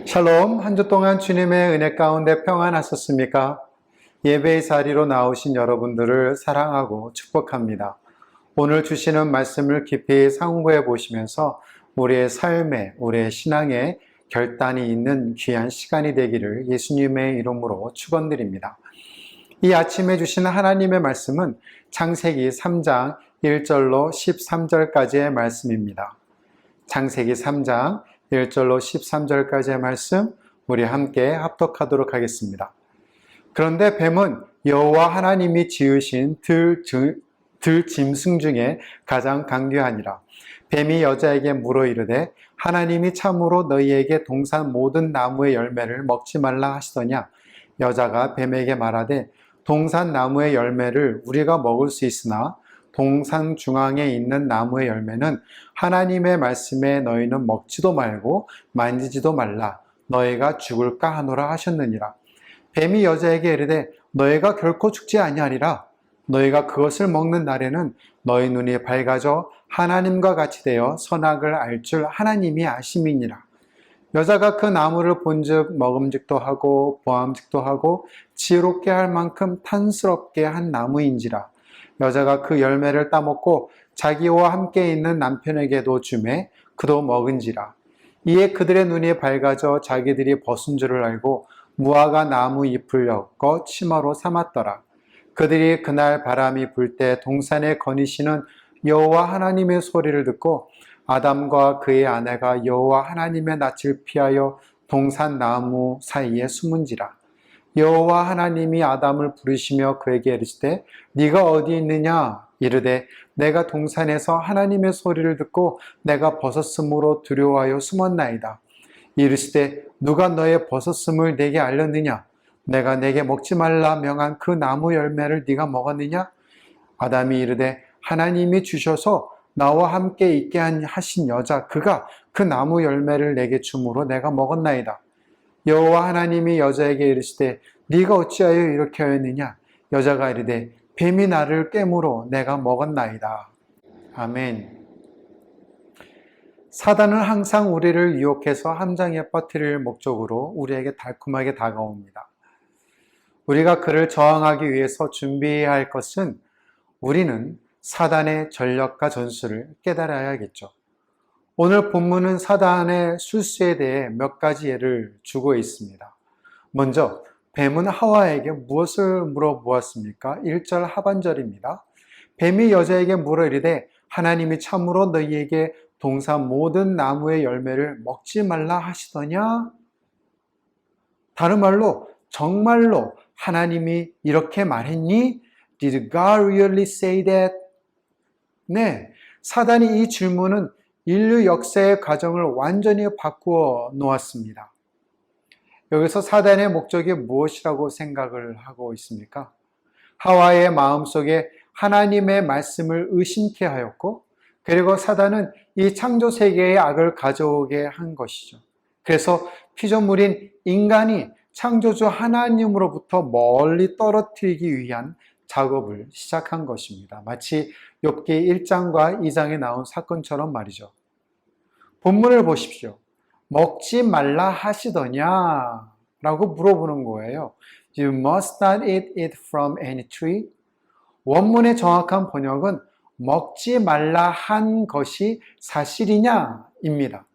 샬롬, 한 주 동안 주님의 은혜 가운데 평안하셨습니까? 예배의 자리로 나오신 여러분들을 사랑하고 축복합니다. 오늘 주시는 말씀을 깊이 상고해 보시면서 우리의 삶에, 우리의 신앙에 결단이 있는 귀한 시간이 되기를 예수님의 이름으로 축원드립니다. 이 아침에 주시는 하나님의 말씀은 창세기 3장 1절로 13절까지의 말씀입니다. 창세기 3장 1절로 13절까지의 말씀 우리 함께 합독하도록 하겠습니다. 그런데 뱀은 여호와 하나님이 지으신 들짐승 중에 가장 강교하니라. 뱀이 여자에게 물어 이르되 하나님이 참으로 너희에게 동산 모든 나무의 열매를 먹지 말라 하시더냐. 여자가 뱀에게 말하되 동산 나무의 열매를 우리가 먹을 수 있으나 동산 중앙에 있는 나무의 열매는 하나님의 말씀에 너희는 먹지도 말고 만지지도 말라. 너희가 죽을까 하노라 하셨느니라. 뱀이 여자에게 이르되 너희가 결코 죽지 아니하리라. 너희가 그것을 먹는 날에는 너희 눈이 밝아져 하나님과 같이 되어 선악을 알 줄 하나님이 아심이니라. 여자가 그 나무를 본즉 먹음직도 하고 보암직도 하고 지혜롭게 할 만큼 탐스럽게 한 나무인지라. 여자가 그 열매를 따먹고 자기와 함께 있는 남편에게도 주매 그도 먹은지라. 이에 그들의 눈이 밝아져 자기들이 벗은 줄을 알고 무화과 나무 잎을 엮어 치마로 삼았더라. 그들이 그날 바람이 불 때 동산에 거니시는 여호와 하나님의 소리를 듣고 아담과 그의 아내가 여호와 하나님의 낯을 피하여 동산 나무 사이에 숨은지라. 여호와 하나님이 아담을 부르시며 그에게 이르시되 네가 어디 있느냐. 이르되 내가 동산에서 하나님의 소리를 듣고 내가 벗었으므로 두려워하여 숨었나이다. 이르시되 누가 너의 벗었음을 내게 알렸느냐. 내가 내게 먹지 말라 명한 그 나무 열매를 네가 먹었느냐. 아담이 이르되 하나님이 주셔서 나와 함께 있게 하신 여자 그가 그 나무 열매를 내게 주므로 내가 먹었나이다. 여호와 하나님이 여자에게 이르시되 네가 어찌하여 이렇게 하였느냐. 여자가 이르되 뱀이 나를 깨물어 내가 먹었나이다. 아멘. 사단은 항상 우리를 유혹해서 함정에 빠뜨릴 목적으로 우리에게 달콤하게 다가옵니다. 우리가 그를 저항하기 위해서 준비해야 할 것은 우리는 사단의 전략과 전술을 깨달아야겠죠. 오늘 본문은 사단의 술수에 대해 몇 가지 예를 주고 있습니다. 먼저 뱀은 하와에게 무엇을 물어보았습니까? 1절 하반절입니다. 뱀이 여자에게 물어 이르되 하나님이 참으로 너희에게 동산 모든 나무의 열매를 먹지 말라 하시더냐? 다른 말로 정말로 하나님이 이렇게 말했니? Did God really say that? 네, 사단이 이 질문은 인류 역사의 과정을 완전히 바꾸어 놓았습니다. 여기서 사단의 목적이 무엇이라고 생각을 하고 있습니까? 하와의 마음속에 하나님의 말씀을 의심케 하였고, 그리고 사단은 이 창조 세계의 악을 가져오게 한 것이죠. 그래서 피조물인 인간이 창조주 하나님으로부터 멀리 떨어뜨리기 위한 작업을 시작한 것입니다. 마치 욥기 1장과 2장에 나온 사건처럼 말이죠. 본문을 보십시오. 먹지 말라 하시더냐? 라고 물어보는 거예요. You must not eat it from any tree. 원문의 정확한 번역은 먹지 말라 한 것이 사실이냐? 입니다.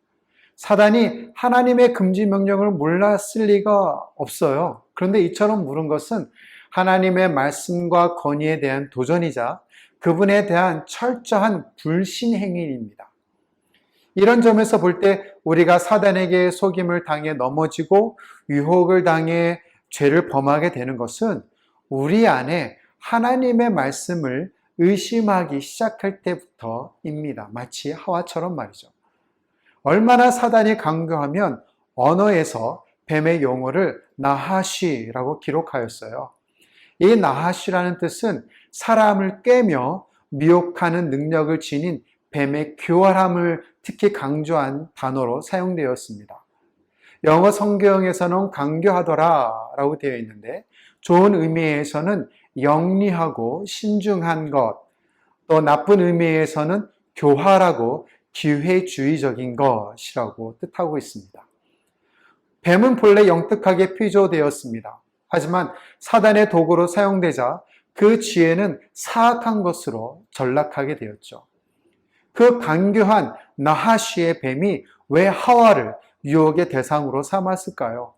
사단이 하나님의 금지 명령을 몰랐을 리가 없어요. 그런데 이처럼 물은 것은 하나님의 말씀과 권위에 대한 도전이자 그분에 대한 철저한 불신 행위입니다. 이런 점에서 볼 때 우리가 사단에게 속임을 당해 넘어지고 유혹을 당해 죄를 범하게 되는 것은 우리 안에 하나님의 말씀을 의심하기 시작할 때부터입니다. 마치 하와처럼 말이죠. 얼마나 사단이 강교하면 언어에서 뱀의 용어를 나하시라고 기록하였어요. 이 나하시라는 뜻은 사람을 꿰며 미혹하는 능력을 지닌 뱀의 교활함을 특히 강조한 단어로 사용되었습니다. 영어 성경에서는 강교하더라 라고 되어 있는데 좋은 의미에서는 영리하고 신중한 것, 또 나쁜 의미에서는 교활하고 기회주의적인 것이라고 뜻하고 있습니다. 뱀은 본래 영특하게 피조되었습니다. 하지만 사단의 도구로 사용되자 그 지혜는 사악한 것으로 전락하게 되었죠. 그 간교한 나하시의 뱀이 왜 하와를 유혹의 대상으로 삼았을까요?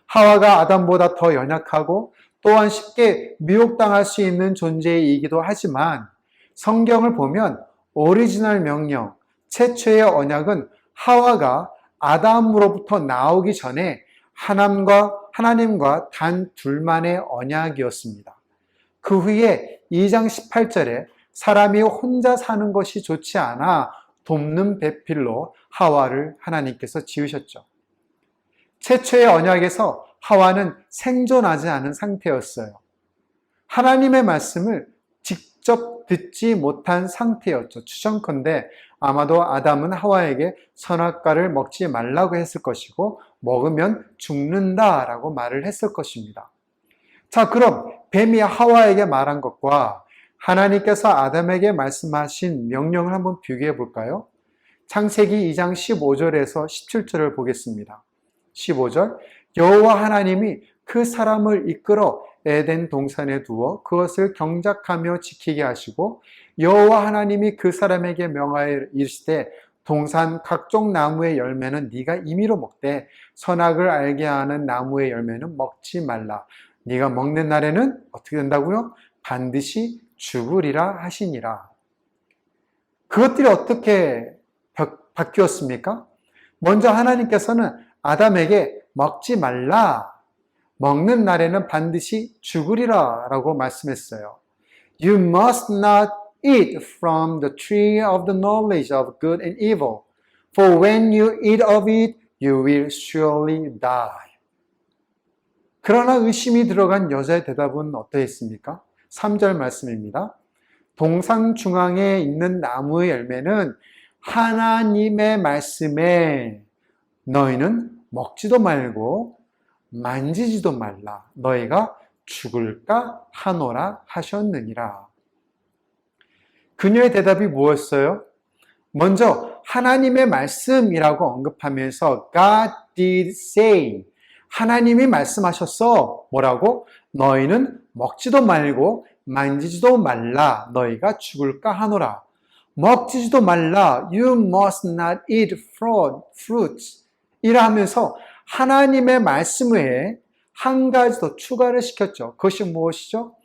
하와가 아담보다 더 연약하고 또한 쉽게 미혹당할 수 있는 존재이기도 하지만 성경을 보면 오리지널 명령, 최초의 언약은 하와가 아담으로부터 나오기 전에 하나님과 단 둘만의 언약이었습니다. 그 후에 2장 18절에 사람이 혼자 사는 것이 좋지 않아 돕는 배필로 하와를 하나님께서 지으셨죠. 최초의 언약에서 하와는 생존하지 않은 상태였어요. 하나님의 말씀을 직접 듣지 못한 상태였죠. 추정컨대 아마도 아담은 하와에게 선악과를 먹지 말라고 했을 것이고 먹으면 죽는다라고 말을 했을 것입니다. 자, 그럼 뱀이 하와에게 말한 것과 하나님께서 아담에게 말씀하신 명령을 한번 비교해 볼까요? 창세기 2장 15절에서 17절을 보겠습니다. 15절, 여호와 하나님이 그 사람을 이끌어 에덴 동산에 두어 그것을 경작하며 지키게 하시고 여호와 하나님이 그 사람에게 명하여 이르시되 동산 각종 나무의 열매는 네가 임의로 먹되 선악을 알게 하는 나무의 열매는 먹지 말라. 네가 먹는 날에는 어떻게 된다고요? 반드시 죽으리라 하시니라. 그것들이 어떻게 바뀌었습니까? 먼저 하나님께서는 아담에게 먹지 말라, 먹는 날에는 반드시 죽으리라 라고 말씀했어요. You must not eat from the tree of the knowledge of good and evil, for when you eat of it, you will surely die. 그러나 의심이 들어간 여자의 대답은 어떠했습니까? 3절 말씀입니다. 동산 중앙에 있는 나무의 열매는 하나님의 말씀에 너희는 먹지도 말고 만지지도 말라. 너희가 죽을까 하노라 하셨느니라. 그녀의 대답이 무엇이었어요? 먼저 하나님의 말씀이라고 언급하면서 God did say, 하나님이 말씀하셨어. 뭐라고? 너희는 먹지도 말고 만지지도 말라. 너희가 죽을까 하노라. 먹지도 말라. You must not eat fruits. 이라면서 하나님의 말씀 외에 한 가지 더 추가를 시켰죠. 그것이 무엇이죠?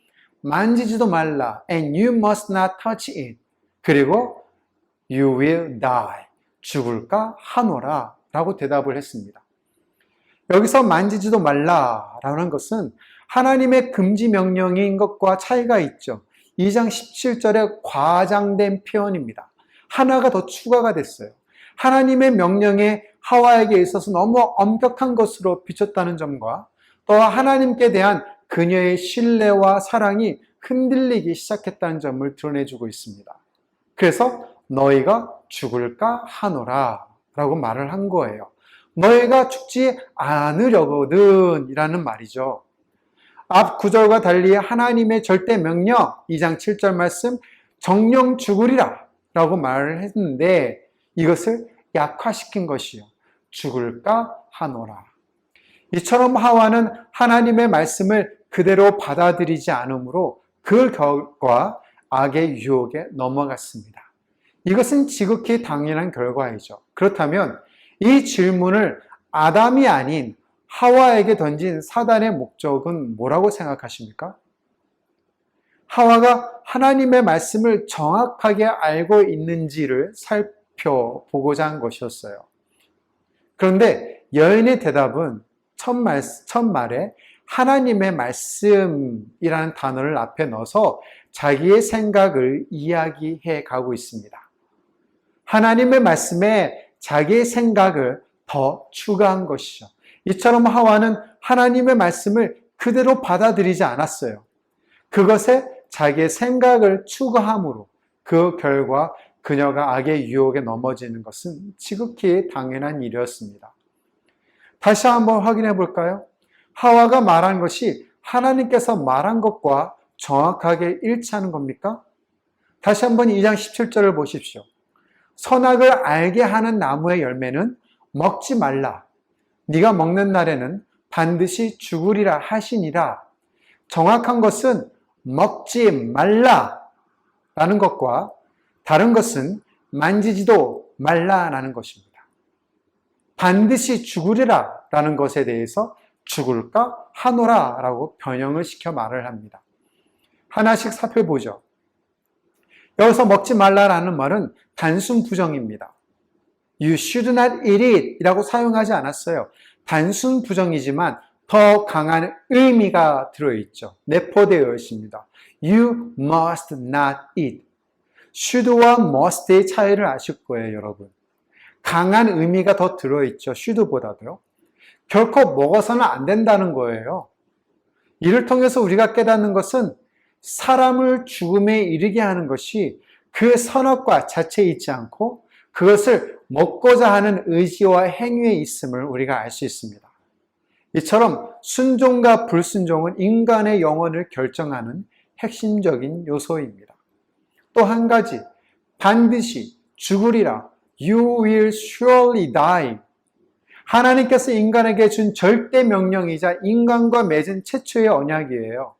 만지지도 말라. And you must not touch it. 그리고 you will die. 죽을까 하노라. 라고 대답을 했습니다. 여기서 만지지도 말라라는 것은 하나님의 금지 명령인 것과 차이가 있죠. 2장 17절에 과장된 표현입니다. 하나가 더 추가가 됐어요. 하나님의 명령에 하와에게 있어서 너무 엄격한 것으로 비쳤다는 점과 또 하나님께 대한 그녀의 신뢰와 사랑이 흔들리기 시작했다는 점을 드러내주고 있습니다. 그래서 너희가 죽을까 하노라 라고 말을 한 거예요. 너희가 죽지 않으려거든 이라는 말이죠. 앞 구절과 달리 하나님의 절대 명령 2장 7절 말씀 정령 죽으리라 라고 말을 했는데 이것을 약화시킨 것이요. 죽을까 하노라. 이처럼 하와는 하나님의 말씀을 그대로 받아들이지 않으므로 그 결과 악의 유혹에 넘어갔습니다. 이것은 지극히 당연한 결과이죠. 그렇다면 이 질문을 아담이 아닌 하와에게 던진 사단의 목적은 뭐라고 생각하십니까? 하와가 하나님의 말씀을 정확하게 알고 있는지를 살펴보고자 한 것이었어요. 그런데 여인의 대답은 첫 말에 하나님의 말씀이라는 단어를 앞에 넣어서 자기의 생각을 이야기해 가고 있습니다. 하나님의 말씀에 자기의 생각을 더 추가한 것이죠. 이처럼 하와는 하나님의 말씀을 그대로 받아들이지 않았어요. 그것에 자기의 생각을 추가함으로 그 결과 그녀가 악의 유혹에 넘어지는 것은 지극히 당연한 일이었습니다. 다시 한번 확인해 볼까요? 하와가 말한 것이 하나님께서 말한 것과 정확하게 일치하는 겁니까? 다시 한번 2장 17절을 보십시오. 선악을 알게 하는 나무의 열매는 먹지 말라. 네가 먹는 날에는 반드시 죽으리라 하시니라. 정확한 것은 먹지 말라 라는 것과 다른 것은 만지지도 말라라는 것입니다. 반드시 죽으리라 라는 것에 대해서 죽을까 하노라 라고 변형을 시켜 말을 합니다. 하나씩 살펴보죠. 여기서 먹지 말라라는 말은 단순 부정입니다. You should not eat it 이라고 사용하지 않았어요. 단순 부정이지만 더 강한 의미가 들어있죠. 내포되어 있습니다. You must not eat. should와 must의 차이를 아실 거예요, 여러분. 강한 의미가 더 들어있죠. should보다도요. 결코 먹어서는 안 된다는 거예요. 이를 통해서 우리가 깨닫는 것은 사람을 죽음에 이르게 하는 것이 그 선악과 자체에 있지 않고 그것을 먹고자 하는 의지와 행위에 있음을 우리가 알 수 있습니다. 이처럼 순종과 불순종은 인간의 영혼을 결정하는 핵심적인 요소입니다. 또 한 가지, 반드시 죽으리라. You will surely die. 하나님께서 인간에게 준 절대 명령이자 인간과 맺은 최초의 언약이에요.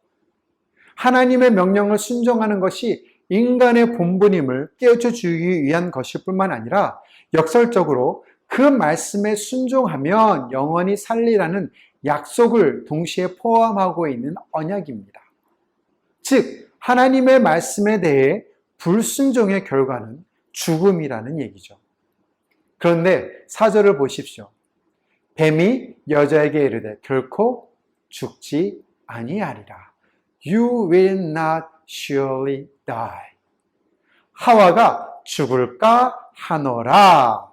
하나님의 명령을 순종하는 것이 인간의 본분임을 깨우쳐 주기 위한 것일 뿐만 아니라 역설적으로 그 말씀에 순종하면 영원히 살리라는 약속을 동시에 포함하고 있는 언약입니다. 즉, 하나님의 말씀에 대해 불순종의 결과는 죽음이라는 얘기죠. 그런데 4절을 보십시오. 뱀이 여자에게 이르되 결코 죽지 아니하리라. You will not surely die. 하와가 죽을까 하노라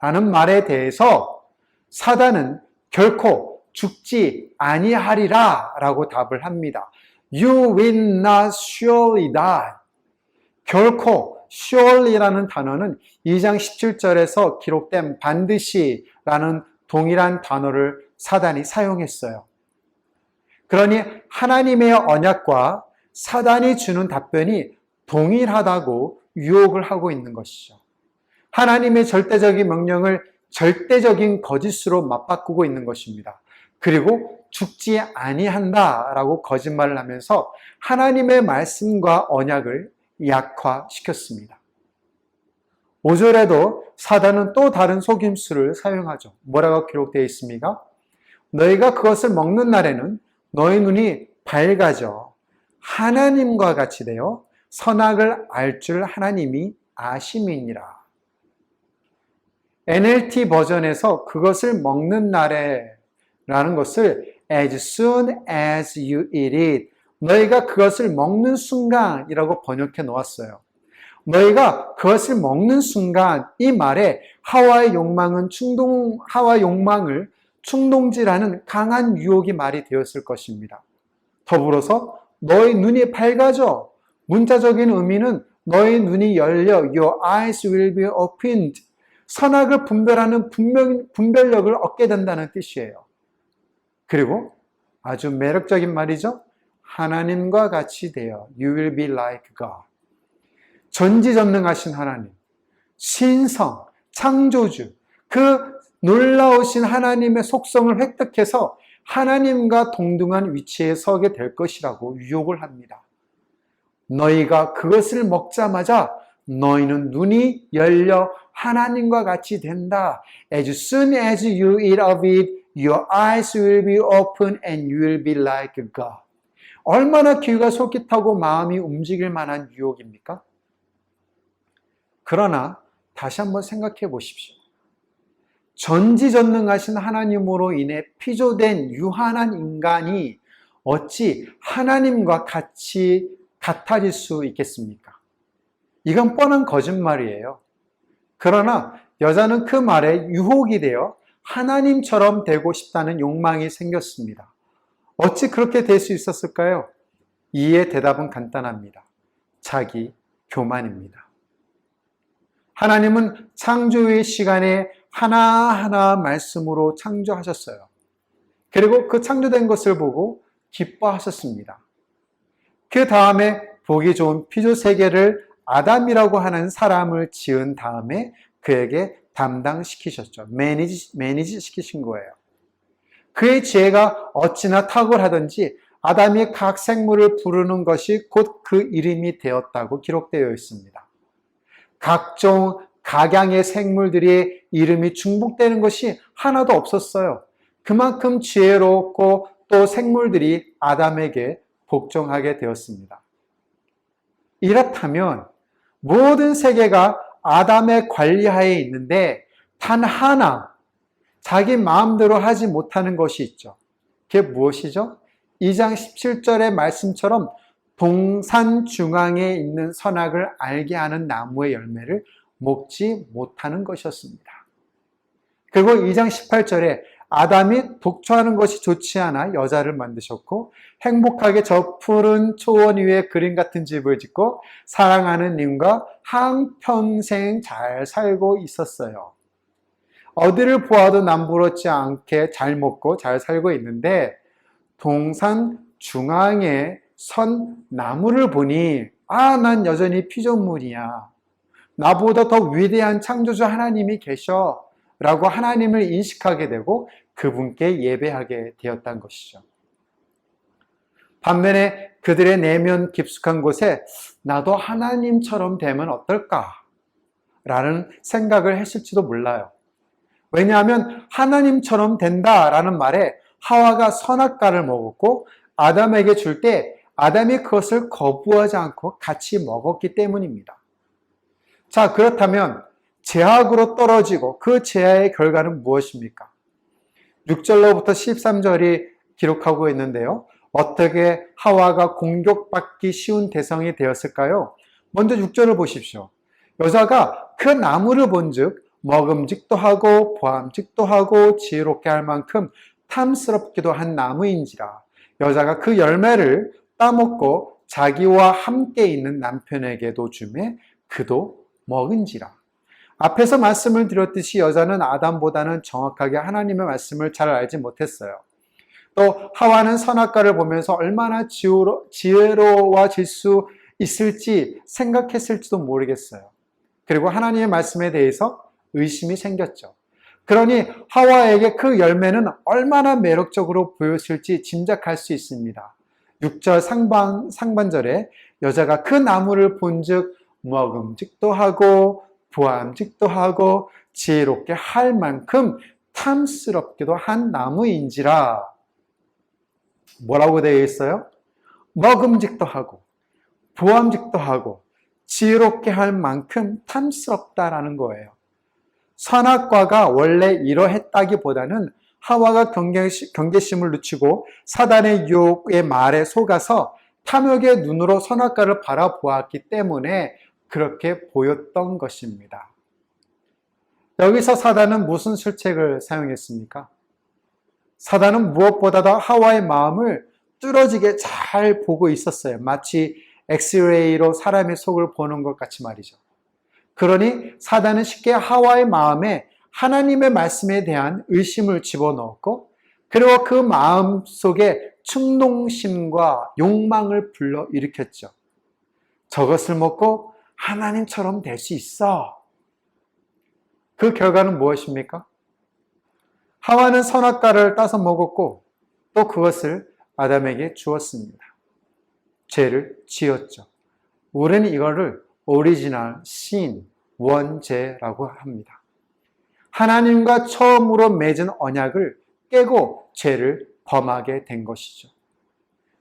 라는 말에 대해서 사단은 결코 죽지 아니하리라 라고 답을 합니다. You will not surely die. 결코 surely라는 단어는 2장 17절에서 기록된 반드시라는 동일한 단어를 사단이 사용했어요. 그러니 하나님의 언약과 사단이 주는 답변이 동일하다고 유혹을 하고 있는 것이죠. 하나님의 절대적인 명령을 절대적인 거짓으로 맞바꾸고 있는 것입니다. 그리고 죽지 아니한다라고 거짓말을 하면서 하나님의 말씀과 언약을 약화시켰습니다. 5절에도 사단은 또 다른 속임수를 사용하죠. 뭐라고 기록되어 있습니까? 너희가 그것을 먹는 날에는 너희 눈이 밝아져 하나님과 같이 되어 선악을 알 줄 하나님이 아심이니라. NLT 버전에서 그것을 먹는 날에 라는 것을 as soon as you eat it, 너희가 그것을 먹는 순간이라고 번역해 놓았어요. 너희가 그것을 먹는 순간 이 말에 하와의 욕망을 충동질하는 강한 유혹이 말이 되었을 것입니다. 더불어서 너희 눈이 밝아져. 문자적인 의미는 너희 눈이 열려 your eyes will be opened. 선악을 분별하는 분별력을 얻게 된다는 뜻이에요. 그리고 아주 매력적인 말이죠. 하나님과 같이 되어 you will be like God. 전지전능하신 하나님, 신성, 창조주, 그 놀라우신 하나님의 속성을 획득해서 하나님과 동등한 위치에 서게 될 것이라고 유혹을 합니다. 너희가 그것을 먹자마자 너희는 눈이 열려 하나님과 같이 된다. As soon as you eat of it, your eyes will be open and you will be like God. 얼마나 귀가 솔깃하고 마음이 움직일 만한 유혹입니까? 그러나 다시 한번 생각해 보십시오. 전지전능하신 하나님으로 인해 피조된 유한한 인간이 어찌 하나님과 같아질 수 있겠습니까? 이건 뻔한 거짓말이에요. 그러나 여자는 그 말에 유혹이 되어 하나님처럼 되고 싶다는 욕망이 생겼습니다. 어찌 그렇게 될 수 있었을까요? 이에 대답은 간단합니다. 자기 교만입니다. 하나님은 창조의 시간에 하나하나 말씀으로 창조하셨어요. 그리고 그 창조된 것을 보고 기뻐하셨습니다. 그 다음에 보기 좋은 피조 세계를 아담이라고 하는 사람을 지은 다음에 그에게 담당시키셨죠. 매니지 시키신 거예요. 그의 지혜가 어찌나 탁월하던지 아담이 각 생물을 부르는 것이 곧 그 이름이 되었다고 기록되어 있습니다. 각종 각양의 생물들의 이름이 중복되는 것이 하나도 없었어요. 그만큼 지혜롭고 또 생물들이 아담에게 복종하게 되었습니다. 이렇다면 모든 세계가 아담의 관리하에 있는데 단 하나 자기 마음대로 하지 못하는 것이 있죠. 그게 무엇이죠? 2장 17절의 말씀처럼 동산 중앙에 있는 선악을 알게 하는 나무의 열매를 먹지 못하는 것이었습니다. 그리고 2장 18절에 아담이 독초하는 것이 좋지 않아 여자를 만드셨고 행복하게 저 푸른 초원 위에 그림 같은 집을 짓고 사랑하는 님과 한평생 잘 살고 있었어요. 어디를 보아도 남부럽지 않게 잘 먹고 잘 살고 있는데 동산 중앙에 선 나무를 보니 난 여전히 피조물이야. 나보다 더 위대한 창조주 하나님이 계셔 라고 하나님을 인식하게 되고 그분께 예배하게 되었다는 것이죠. 반면에 그들의 내면 깊숙한 곳에 나도 하나님처럼 되면 어떨까? 라는 생각을 했을지도 몰라요. 왜냐하면 하나님처럼 된다라는 말에 하와가 선악과를 먹었고 아담에게 줄 때 아담이 그것을 거부하지 않고 같이 먹었기 때문입니다. 자, 그렇다면 제약으로 떨어지고 그 제약의 결과는 무엇입니까? 6절로부터 13절이 기록하고 있는데요. 어떻게 하와가 공격받기 쉬운 대상이 되었을까요? 먼저 6절을 보십시오. 여자가 그 나무를 본즉 먹음직도 하고 보암직도 하고 지혜롭게 할 만큼 탐스럽기도 한 나무인지라. 여자가 그 열매를 따먹고 자기와 함께 있는 남편에게도 주매 그도 먹은지라. 앞에서 말씀을 드렸듯이 여자는 아담보다는 정확하게 하나님의 말씀을 잘 알지 못했어요. 또 하와는 선악과를 보면서 얼마나 지혜로워질 수 있을지 생각했을지도 모르겠어요. 그리고 하나님의 말씀에 대해서 의심이 생겼죠. 그러니 하와에게 그 열매는 얼마나 매력적으로 보였을지 짐작할 수 있습니다. 6절 상반절에 여자가 그 나무를 본즉 먹음직도 하고 보암직도 하고 지혜롭게 할 만큼 탐스럽기도 한 나무인지라. 뭐라고 되어 있어요? 먹음직도 하고 보암직도 하고 지혜롭게 할 만큼 탐스럽다라는 거예요. 선악과가 원래 이러했다기보다는 하와가 경계심을 늦추고 사단의 유혹의 말에 속아서 탐욕의 눈으로 선악과를 바라보았기 때문에 그렇게 보였던 것입니다. 여기서 사단은 무슨 술책을 사용했습니까? 사단은 무엇보다도 하와의 마음을 뚫어지게 잘 보고 있었어요. 마치 엑스레이로 사람의 속을 보는 것 같이 말이죠. 그러니 사단은 쉽게 하와의 마음에 하나님의 말씀에 대한 의심을 집어넣었고 그리고 그 마음 속에 충동심과 욕망을 불러일으켰죠. 저것을 먹고 하나님처럼 될 수 있어. 그 결과는 무엇입니까? 하와는 선악과를 따서 먹었고 또 그것을 아담에게 주었습니다. 죄를 지었죠. 우리는 이거를 오리지널 신, 원죄라고 합니다. 하나님과 처음으로 맺은 언약을 깨고 죄를 범하게 된 것이죠.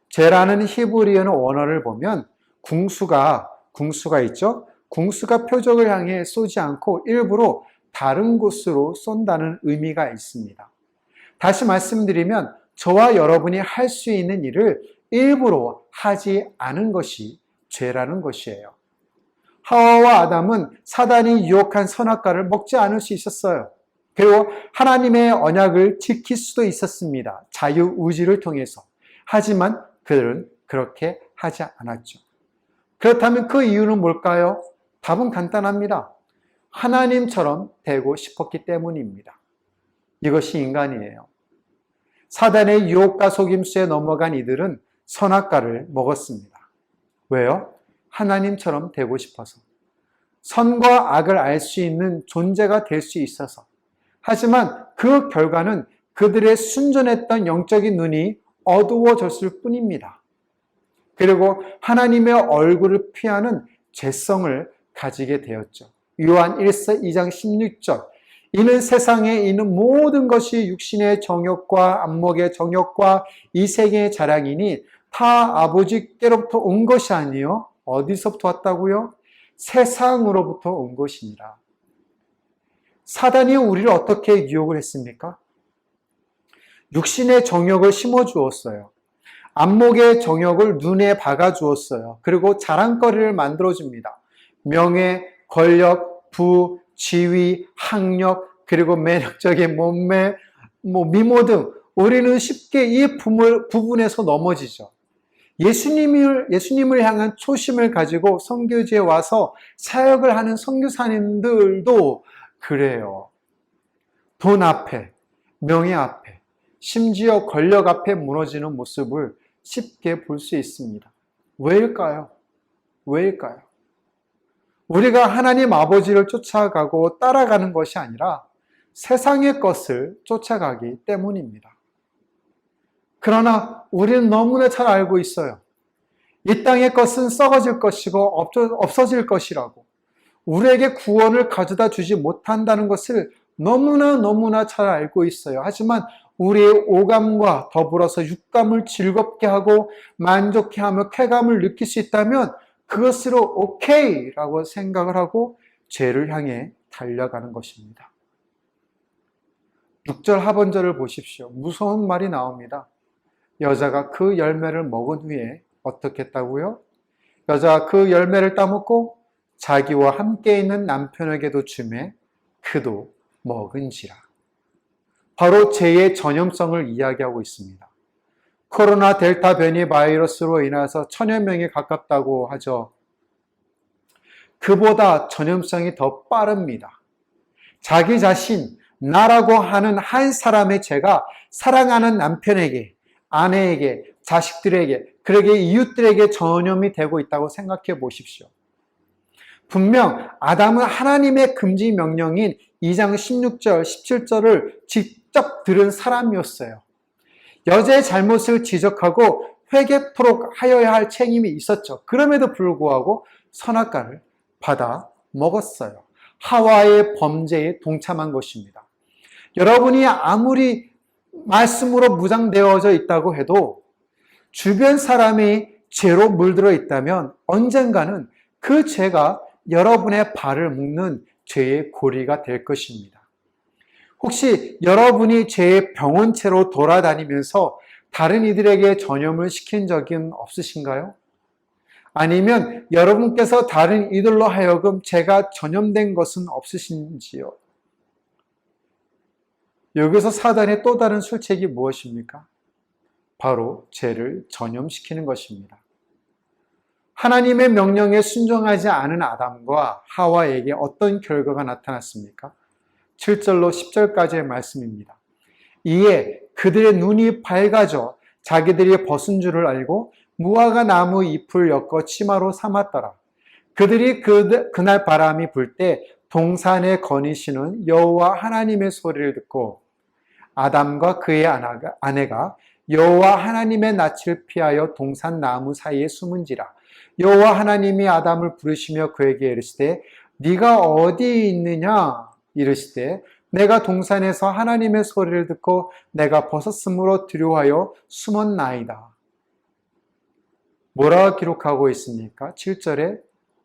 죄라는 히브리어 원어를 보면 궁수가 있죠. 궁수가 표적을 향해 쏘지 않고 일부러 다른 곳으로 쏜다는 의미가 있습니다. 다시 말씀드리면 저와 여러분이 할 수 있는 일을 일부러 하지 않은 것이 죄라는 것이에요. 하와와 아담은 사단이 유혹한 선악과를 먹지 않을 수 있었어요. 그리고 하나님의 언약을 지킬 수도 있었습니다. 자유의지를 통해서. 하지만 그들은 그렇게 하지 않았죠. 그렇다면 그 이유는 뭘까요? 답은 간단합니다. 하나님처럼 되고 싶었기 때문입니다. 이것이 인간이에요. 사단의 유혹과 속임수에 넘어간 이들은 선악과를 먹었습니다. 왜요? 하나님처럼 되고 싶어서. 선과 악을 알 수 있는 존재가 될 수 있어서. 하지만 그 결과는 그들의 순전했던 영적인 눈이 어두워졌을 뿐입니다. 그리고 하나님의 얼굴을 피하는 죄성을 가지게 되었죠. 요한 1서 2장 16절. 이는 세상에 있는 모든 것이 육신의 정욕과 안목의 정욕과 이 세계의 자랑이니 다 아버지께로부터 온 것이 아니요. 어디서부터 왔다고요? 세상으로부터 온 것이니라. 사단이 우리를 어떻게 유혹을 했습니까? 육신의 정욕을 심어주었어요. 안목의 정욕을 눈에 박아주었어요. 그리고 자랑거리를 만들어줍니다. 명예, 권력, 부, 지위, 학력, 그리고 매력적인 몸매, 미모 등 우리는 쉽게 이 부분에서 넘어지죠. 예수님을 향한 초심을 가지고 선교지에 와서 사역을 하는 선교사님들도 그래요. 돈 앞에, 명예 앞에, 심지어 권력 앞에 무너지는 모습을 쉽게 볼 수 있습니다. 왜일까요? 왜일까요? 우리가 하나님 아버지를 쫓아가고 따라가는 것이 아니라 세상의 것을 쫓아가기 때문입니다. 그러나 우리는 너무나 잘 알고 있어요. 이 땅의 것은 썩어질 것이고 없어질 것이라고, 우리에게 구원을 가져다 주지 못한다는 것을 너무나 잘 알고 있어요. 하지만 우리의 오감과 더불어서 육감을 즐겁게 하고 만족해하며 쾌감을 느낄 수 있다면 그것으로 오케이라고 생각을 하고 죄를 향해 달려가는 것입니다. 6절 하반절을 보십시오. 무서운 말이 나옵니다. 여자가 그 열매를 먹은 후에 어떻게 했다고요? 여자가 그 열매를 따먹고 자기와 함께 있는 남편에게도 주매 그도 먹은지라. 바로 죄의 전염성을 이야기하고 있습니다. 코로나 델타 변이 바이러스로 인해서 1000여 명이 가깝다고 하죠. 그보다 전염성이 더 빠릅니다. 자기 자신, 나라고 하는 한 사람의 죄가 사랑하는 남편에게, 아내에게, 자식들에게, 그러게 이웃들에게 전염이 되고 있다고 생각해 보십시오. 분명 아담은 하나님의 금지 명령인 2장 16절, 17절을 직접 들은 사람이었어요. 여자의 잘못을 지적하고 회개토록 하여야 할 책임이 있었죠. 그럼에도 불구하고 선악과를 받아 먹었어요. 하와의 범죄에 동참한 것입니다. 여러분이 아무리 말씀으로 무장되어져 있다고 해도 주변 사람이 죄로 물들어 있다면 언젠가는 그 죄가 여러분의 발을 묶는 죄의 고리가 될 것입니다. 혹시 여러분이 죄의 병원체로 돌아다니면서 다른 이들에게 전염을 시킨 적은 없으신가요? 아니면 여러분께서 다른 이들로 하여금 죄가 전염된 것은 없으신지요? 여기서 사단의 또 다른 술책이 무엇입니까? 바로 죄를 전염시키는 것입니다. 하나님의 명령에 순종하지 않은 아담과 하와에게 어떤 결과가 나타났습니까? 7절로 10절까지의 말씀입니다. 이에 그들의 눈이 밝아져 자기들이 벗은 줄을 알고 무화과 나무 잎을 엮어 치마로 삼았더라. 그들이 그날 바람이 불 때 동산에 거니시는 여호와 하나님의 소리를 듣고 아담과 그의 아내가 여호와 하나님의 낯을 피하여 동산 나무 사이에 숨은지라. 여호와 하나님이 아담을 부르시며 그에게 이르시되 네가 어디 있느냐 이르시되 내가 동산에서 하나님의 소리를 듣고 내가 벗었으므로 두려워하여 숨었나이다. 뭐라고 기록하고 있습니까? 7절에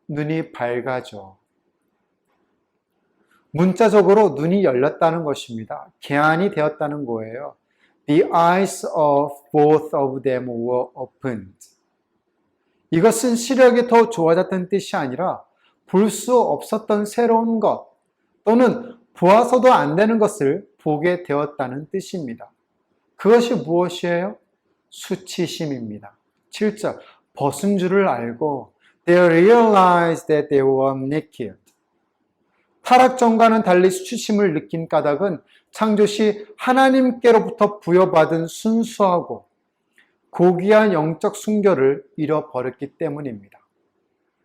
눈이 밝아져. 문자적으로 눈이 열렸다는 것입니다. 개안이 되었다는 거예요. The eyes of both of them were opened. 이것은 시력이 더 좋아졌다는 뜻이 아니라 볼 수 없었던 새로운 것 또는 보아서도 안 되는 것을 보게 되었다는 뜻입니다. 그것이 무엇이에요? 수치심입니다. 7절 벗은 줄을 알고 They realized that they were naked. 타락 전과는 달리 수치심을 느낀 까닭은 창조시 하나님께로부터 부여받은 순수하고 고귀한 영적 순결을 잃어버렸기 때문입니다.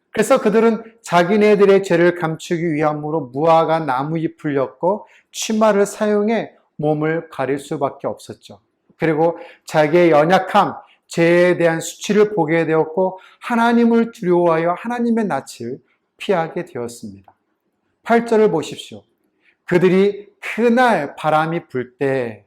그래서 그들은 자기네들의 죄를 감추기 위함으로 무화과 나무잎을 엮고 치마를 사용해 몸을 가릴 수밖에 없었죠. 그리고 자기의 연약함, 죄에 대한 수치를 보게 되었고 하나님을 두려워하여 하나님의 낯을 피하게 되었습니다. 8절을 보십시오. 그들이 그날 바람이 불 때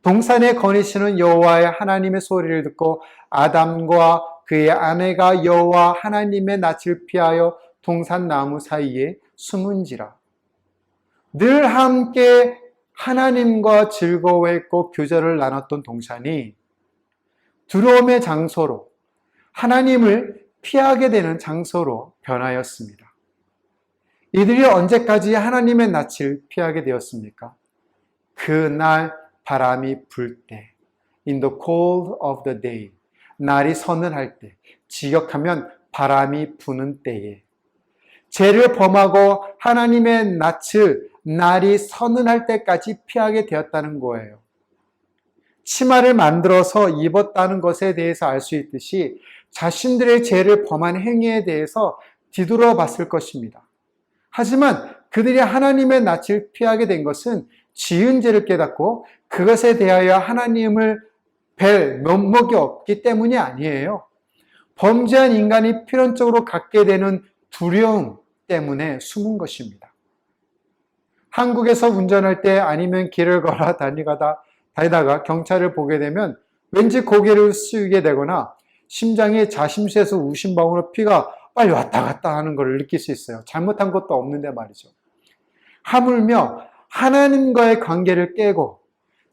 동산에 거니시는 여호와의 하나님의 소리를 듣고 아담과 그의 아내가 여호와 하나님의 낯을 피하여 동산 나무 사이에 숨은지라. 늘 함께 하나님과 즐거워했고 교제를 나눴던 동산이 두려움의 장소로, 하나님을 피하게 되는 장소로 변하였습니다. 이들이 언제까지 하나님의 낯을 피하게 되었습니까? 그날 바람이 불 때, in the cold of the day, 날이 서늘할 때, 직역하면 바람이 부는 때에, 죄를 범하고 하나님의 낯을 날이 서늘할 때까지 피하게 되었다는 거예요. 치마를 만들어서 입었다는 것에 대해서 알 수 있듯이 자신들의 죄를 범한 행위에 대해서 뒤돌아 봤을 것입니다. 하지만 그들이 하나님의 낯을 피하게 된 것은 지은 죄를 깨닫고 그것에 대하여 하나님을 뵐 면목이 없기 때문이 아니에요. 범죄한 인간이 필연적으로 갖게 되는 두려움 때문에 숨은 것입니다. 한국에서 운전할 때 아니면 길을 걸어 다니다가 경찰을 보게 되면 왠지 고개를 숙이게 되거나 심장이 자심수에서 우심방울로 피가 빨리 왔다 갔다 하는 것을 느낄 수 있어요. 잘못한 것도 없는데 말이죠. 하물며 하나님과의 관계를 깨고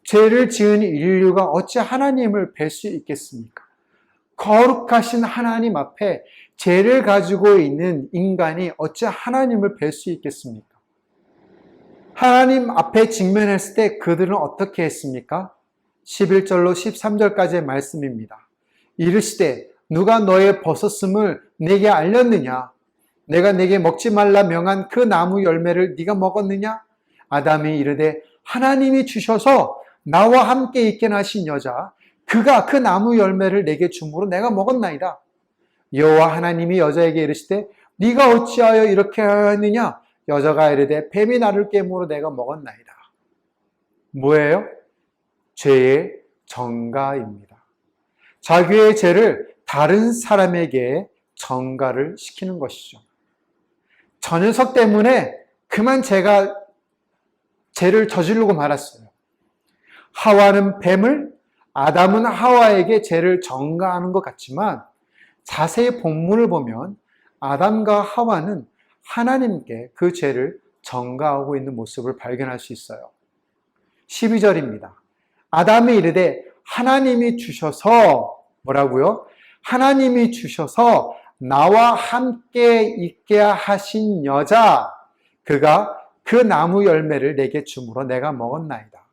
죄를 지은 인류가 어찌 하나님을 뵐 수 있겠습니까? 거룩하신 하나님 앞에 죄를 가지고 있는 인간이 어찌 하나님을 뵐 수 있겠습니까? 하나님 앞에 직면했을 때 그들은 어떻게 했습니까? 11절로 13절까지의 말씀입니다. 이르시되 누가 너의 벗었음을 내게 알렸느냐? 내가 내게 먹지 말라 명한 그 나무 열매를 네가 먹었느냐? 아담이 이르되 하나님이 주셔서 나와 함께 있게 하신 여자 그가 그 나무 열매를 내게 줌으로 내가 먹었나이다. 여호와 하나님이 여자에게 이르시되 네가 어찌하여 이렇게 하였느냐? 여자가 이르되 뱀이 나를 깨므로 내가 먹었나이다. 뭐예요? 죄의 전가입니다. 자기의 죄를 다른 사람에게 전가를 시키는 것이죠. 저 녀석 때문에 그만 제가 죄를 저지르고 말았어요. 하와는 뱀을, 아담은 하와에게 죄를 전가하는 것 같지만 자세히 본문을 보면 아담과 하와는 하나님께 그 죄를 전가하고 있는 모습을 발견할 수 있어요. 12절입니다. 아담이 이르되 하나님이 주셔서 뭐라고요? 하나님이 주셔서 나와 함께 있게 하신 여자 그가 그 나무 열매를 내게 줌으로 내가 먹었나이다.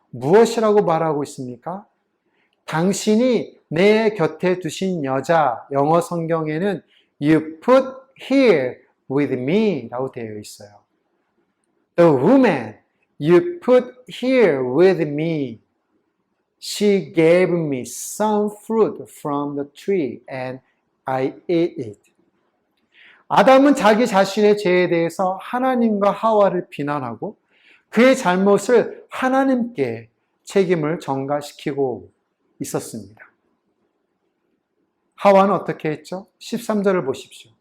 무엇이라고 말하고 있습니까? 당신이 내 곁에 두신 여자, 영어 성경에는 You put here with me 라고 되어 있어요. The woman you put here with me, she gave me some fruit from the tree and I ate it. 아담은 자기 자신의 죄에 대해서 하나님과 하와를 비난하고 그의 잘못을 하나님께 책임을 전가시키고 있었습니다. 하와는 어떻게 했죠? 13절을 보십시오.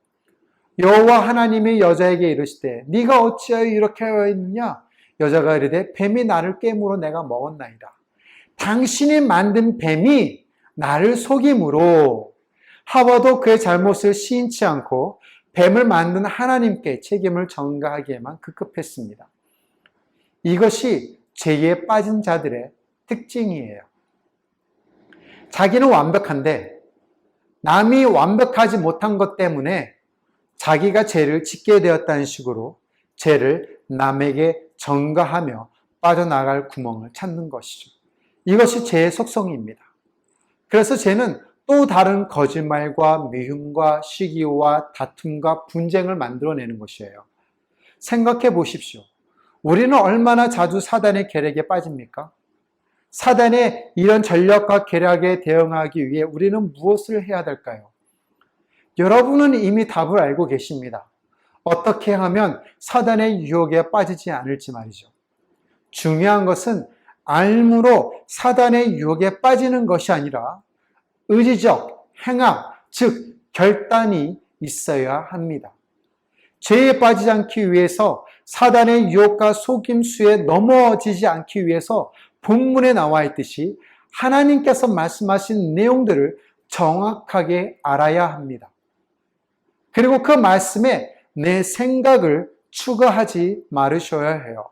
여호와 하나님이 여자에게 이르시되 네가 어찌하여 이렇게 하였느냐? 여자가 이르되 뱀이 나를 깨물어 내가 먹었나이다. 당신이 만든 뱀이 나를 속임으로 하와도 그의 잘못을 시인치 않고 뱀을 만든 하나님께 책임을 전가하기에만 급급했습니다. 이것이 죄에 빠진 자들의 특징이에요. 자기는 완벽한데 남이 완벽하지 못한 것 때문에 자기가 죄를 짓게 되었다는 식으로 죄를 남에게 전가하며 빠져나갈 구멍을 찾는 것이죠. 이것이 죄의 속성입니다. 그래서 죄는 또 다른 거짓말과 미움과 시기와 다툼과 분쟁을 만들어내는 것이에요. 생각해 보십시오. 우리는 얼마나 자주 사단의 계략에 빠집니까? 사단의 이런 전략과 계략에 대응하기 위해 우리는 무엇을 해야 될까요? 여러분은 이미 답을 알고 계십니다. 어떻게 하면 사단의 유혹에 빠지지 않을지 말이죠. 중요한 것은 알므로 사단의 유혹에 빠지는 것이 아니라 의지적 행함, 즉 결단이 있어야 합니다. 죄에 빠지지 않기 위해서, 사단의 유혹과 속임수에 넘어지지 않기 위해서 본문에 나와 있듯이 하나님께서 말씀하신 내용들을 정확하게 알아야 합니다. 그리고 그 말씀에 내 생각을 추가하지 말으셔야 해요.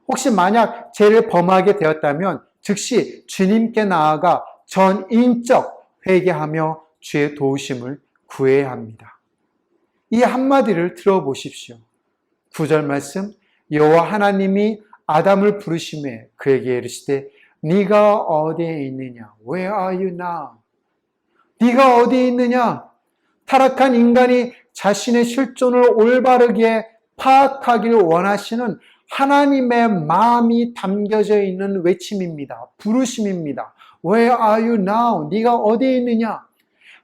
혹시 만약 죄를 범하게 되었다면 즉시 주님께 나아가 전인적 회개하며 주의 도우심을 구해야 합니다. 이 한마디를 들어보십시오. 9절 말씀, 여호와 하나님이 아담을 부르심에 그에게 이르시되 네가 어디에 있느냐? Where are you now? 네가 어디에 있느냐? 타락한 인간이 자신의 실존을 올바르게 파악하기를 원하시는 하나님의 마음이 담겨져 있는 외침입니다. 부르심입니다. Where are you now? 네가 어디에 있느냐?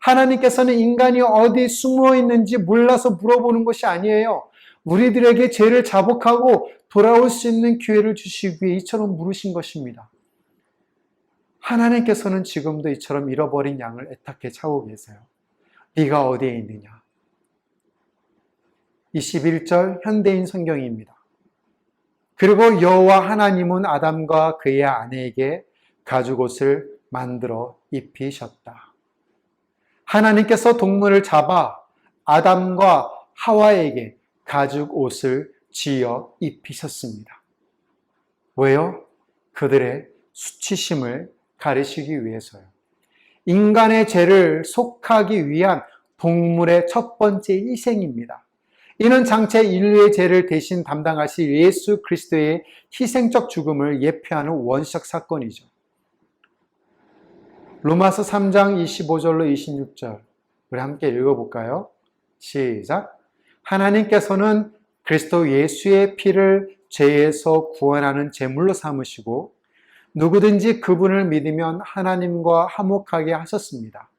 하나님께서는 인간이 어디 숨어 있는지 몰라서 물어보는 것이 아니에요. 우리들에게 죄를 자복하고 돌아올 수 있는 기회를 주시기 위해 이처럼 물으신 것입니다. 하나님께서는 지금도 이처럼 잃어버린 양을 애타게 찾고 계세요. 네가 어디에 있느냐? 21절 현대인 성경입니다. 그리고 여호와 하나님은 아담과 그의 아내에게 가죽옷을 만들어 입히셨다. 하나님께서 동물을 잡아 아담과 하와에게 가죽옷을 지어 입히셨습니다. 왜요? 그들의 수치심을 가리시기 위해서요. 인간의 죄를 속하기 위한 동물의 첫 번째 희생입니다. 이는 장차 인류의 죄를 대신 담당하실 예수 그리스도의 희생적 죽음을 예표하는 원시적 사건이죠. 로마서 3장 25절로 26절 우리 함께 읽어볼까요? 시작. 하나님께서는 그리스도 예수의 피를 죄에서 구원하는 제물로 삼으시고 누구든지 그분을 믿으면 하나님과 화목하게 하셨습니다.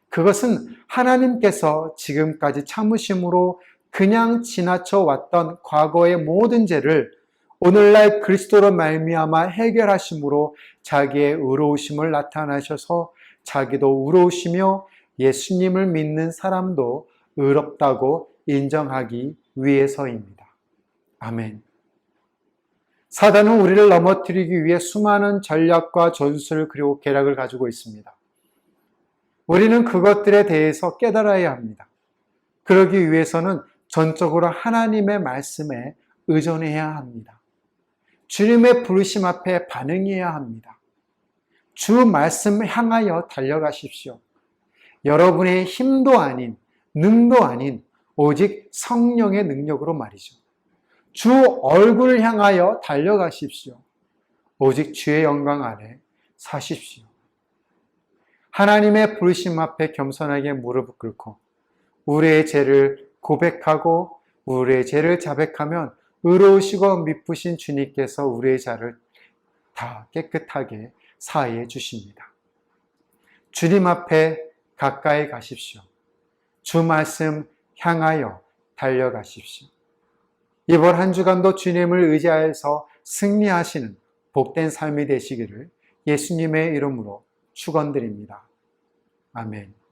그것은 하나님께서 지금까지 참으심으로 그냥 지나쳐 왔던 과거의 모든 죄를 오늘날 그리스도로 말미암아 해결하심으로 자기의 의로우심을 나타나셔서 자기도 의로우시며 예수님을 믿는 사람도 의롭다고 인정하기 위해서입니다. 아멘. 사단은 우리를 넘어뜨리기 위해 수많은 전략과 전술 그리고 계략을 가지고 있습니다. 우리는 그것들에 대해서 깨달아야 합니다. 그러기 위해서는 전적으로 하나님의 말씀에 의존해야 합니다. 주님의 부르심 앞에 반응해야 합니다. 주 말씀 향하여 달려가십시오. 여러분의 힘도 아닌, 능도 아닌 오직 성령의 능력으로 말이죠. 주 얼굴을 향하여 달려가십시오. 오직 주의 영광 안에 사십시오. 하나님의 부르심 앞에 겸손하게 무릎을 꿇고 우리의 죄를 고백하고 우리의 죄를 자백하면 의로우시고 미쁘신 주님께서 우리의 죄를 다 깨끗하게 사해 주십니다. 주님 앞에 가까이 가십시오. 주 말씀 향하여 달려가십시오. 이번 한 주간도 주님을 의지하여서 승리하시는 복된 삶이 되시기를 예수님의 이름으로 축원드립니다. 아멘.